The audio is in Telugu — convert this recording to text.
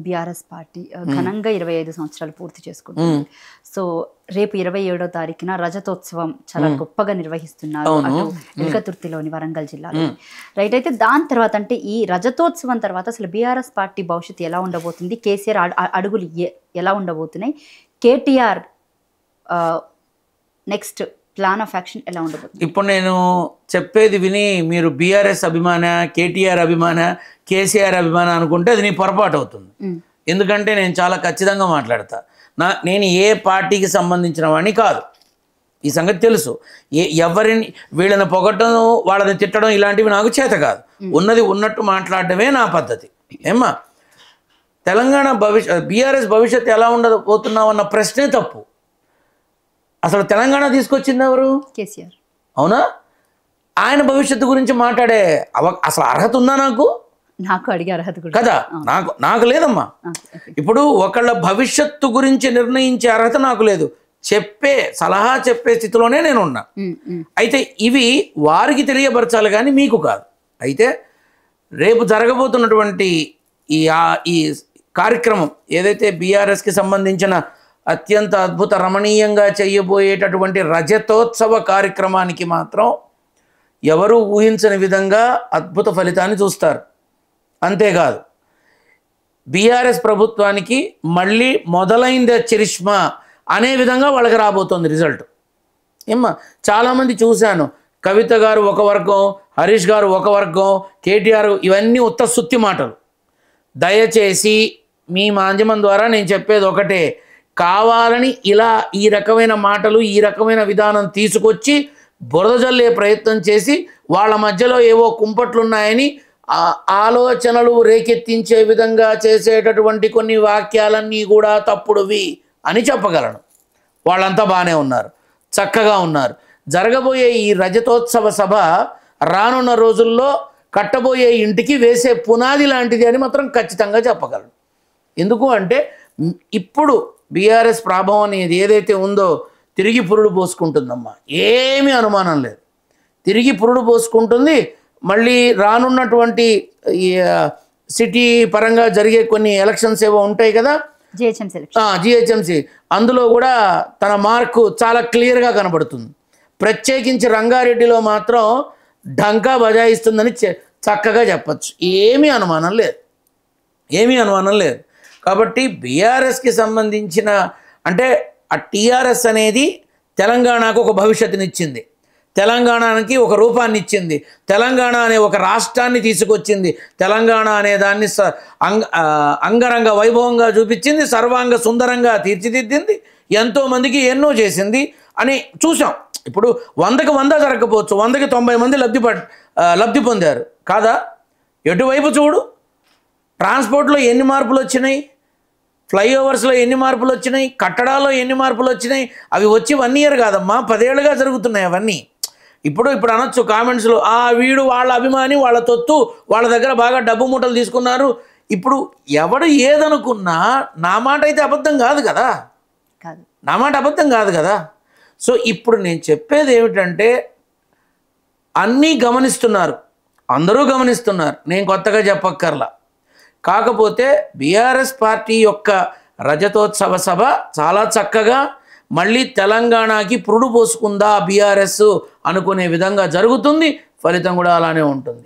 బీఆర్ఎస్ పార్టీ ఘనంగా 25 సంవత్సరాలు పూర్తి చేసుకుంటుంది. సో రేపు 27వ తారీఖున రజతోత్సవం చాలా గొప్పగా నిర్వహిస్తున్నారు అటు ఎల్కతుర్తిలోని వరంగల్ జిల్లాలో. రైట్, అయితే దాని తర్వాత అంటే ఈ రజతోత్సవం తర్వాత అసలు బీఆర్ఎస్ పార్టీ భవిష్యత్తు ఎలా ఉండబోతుంది, కేసీఆర్ అడుగులు ఎలా ఉండబోతున్నాయి, KTR next plan of action ఎలా ఉండబోతుంది? ఇప్పుడు నేను చెప్పేది విని మీరు బీఆర్ఎస్ అభిమాన, కేటీఆర్ అభిమాన, కేసీఆర్ అభిమాన అనుకుంటే అది నీ పొరపాటు అవుతుంది. ఎందుకంటే నేను చాలా ఖచ్చితంగా మాట్లాడతా. నేను ఏ పార్టీకి సంబంధించిన వాడిని కాదు, ఈ సంగతి తెలుసు. ఎవరిని వీళ్ళని పొగట్టడం, వాళ్ళని తిట్టడం ఇలాంటివి నాకు చేత కాదు. ఉన్నది ఉన్నట్టు మాట్లాడటమే నా పద్ధతి. ఏమ్మా, తెలంగాణ బీఆర్ఎస్ భవిష్యత్తు ఎలా ఉండబోతున్నావు అన్న ప్రశ్నే తప్పు. అసలు తెలంగాణ తీసుకొచ్చింది ఎవరు? కేసీఆర్. అవునా? ఆయన భవిష్యత్తు గురించి మాట్లాడే అసలు అర్హత ఉందా నాకు? అడిగే అర్హత కదా నాకు లేదమ్మా. ఇప్పుడు ఒకళ్ళ భవిష్యత్తు గురించి నిర్ణయించే అర్హత నాకు లేదు. సలహా చెప్పే స్థితిలోనే నేను ఉన్నా. అయితే ఇవి వారికి తెలియపరచాలి కానీ మీకు కాదు. అయితే రేపు జరగబోతున్నటువంటి ఈ కార్యక్రమం ఏదైతే బీఆర్ఎస్కి సంబంధించిన అత్యంత అద్భుత రమణీయంగా చేయబోయేటటువంటి రజతోత్సవ కార్యక్రమానికి మాత్రం ఎవరు ఊహించని విధంగా అద్భుత ఫలితాన్ని చూస్తారు. అంతేకాదు, బీఆర్ఎస్ ప్రభుత్వానికి మళ్ళీ మొదలైందే చరిష్మా అనే విధంగా వాళ్ళకి రాబోతోంది రిజల్ట్. ఏమ్మా, చాలామంది చూశాను, కవిత గారు ఒక వర్గం, హరీష్ గారు ఒక వర్గం, కేటీఆర్, ఇవన్నీ ఉత్త సుత్తి మాటలు. దయచేసి మీ మాధ్యమం ద్వారా నేను చెప్పేది ఒకటే, కావాలని ఇలా ఈ రకమైన మాటలు, ఈ రకమైన విధానం తీసుకొచ్చి బురద జల్లే ప్రయత్నం చేసి వాళ్ళ మధ్యలో ఏవో కుంపట్లున్నాయని ఆలోచనలు రేకెత్తించే విధంగా చేసేటటువంటి కొన్ని వాక్యాలన్నీ కూడా తప్పుడువి అని చెప్పగలను. వాళ్ళంతా బాగానే ఉన్నారు, చక్కగా ఉన్నారు. జరగబోయే ఈ రజతోత్సవ సభ రానున్న రోజుల్లో కట్టబోయే ఇంటికి వేసే పునాది లాంటిది అని మాత్రం ఖచ్చితంగా చెప్పగలను. ఎందుకు అంటే ఇప్పుడు బీఆర్ఎస్ ప్రభావం అనేది ఏదైతే ఉందో తిరిగి పురుడు పోసుకుంటుందమ్మా, ఏమీ అనుమానం లేదు. తిరిగి పురుడు పోసుకుంటుంది. మళ్ళీ రానున్నటువంటి సిటీ పరంగా జరిగే కొన్ని ఎలక్షన్స్ ఏవో ఉంటాయి కదా, జిహెచ్ఎంసీ, అందులో కూడా తన మార్కు చాలా క్లియర్గా కనబడుతుంది. ప్రత్యేకించి రంగారెడ్డిలో మాత్రం ఢంకా బజాయిస్తుందని చక్కగా చెప్పచ్చు. ఏమీ అనుమానం లేదు. కాబట్టి బీఆర్ఎస్కి సంబంధించిన అంటే ఆ టీఆర్ఎస్ అనేది తెలంగాణకు ఒక భవిష్యత్తునిచ్చింది, తెలంగాణకి ఒక రూపాన్ని ఇచ్చింది, తెలంగాణ అనే ఒక రాష్ట్రాన్ని తీసుకొచ్చింది, తెలంగాణ అనే దాన్ని అంగరంగ వైభవంగా చూపించింది, సర్వాంగ సుందరంగా తీర్చిదిద్దింది, ఎంతోమందికి ఎన్నో చేసింది అని చూసాం. ఇప్పుడు 100కి 100 జరగకపోవచ్చు, 100కి 90 మంది లబ్ధి పొందారు కాదా? ఎటువైపు చూడు, ట్రాన్స్పోర్ట్లో ఎన్ని మార్పులు వచ్చినాయి, ఫ్లైఓవర్స్లో ఎన్ని మార్పులు వచ్చినాయి, కట్టడాల్లో ఎన్ని మార్పులు వచ్చినాయి. అవి వచ్చి 1 ఇయర్ కాదమ్మా, 10 ఏళ్ళుగా జరుగుతున్నాయి అవన్నీ. ఇప్పుడు అనొచ్చు కామెంట్స్లో, వీడు వాళ్ళ అభిమాని, వాళ్ళ తొత్తు, వాళ్ళ దగ్గర బాగా డబ్బు మూటలు తీసుకున్నారు. ఇప్పుడు ఎవడు ఏదనుకున్నా నా మాట అయితే అబద్ధం కాదు కదా, నా మాట అబద్ధం కాదు కదా. సో ఇప్పుడు నేను చెప్పేది ఏమిటంటే అన్నీ గమనిస్తున్నారు, అందరూ గమనిస్తున్నారు, నేను కొత్తగా చెప్పక్కర్లా. కాకపోతే బీఆర్ఎస్ పార్టీ యొక్క రజతోత్సవ సభ చాలా చక్కగా మళ్ళీ తెలంగాణకి పురుడు పోసుకుందా బీఆర్ఎస్ అనుకునే విధంగా జరుగుతుంది. ఫలితం కూడా అలానే ఉంటుంది.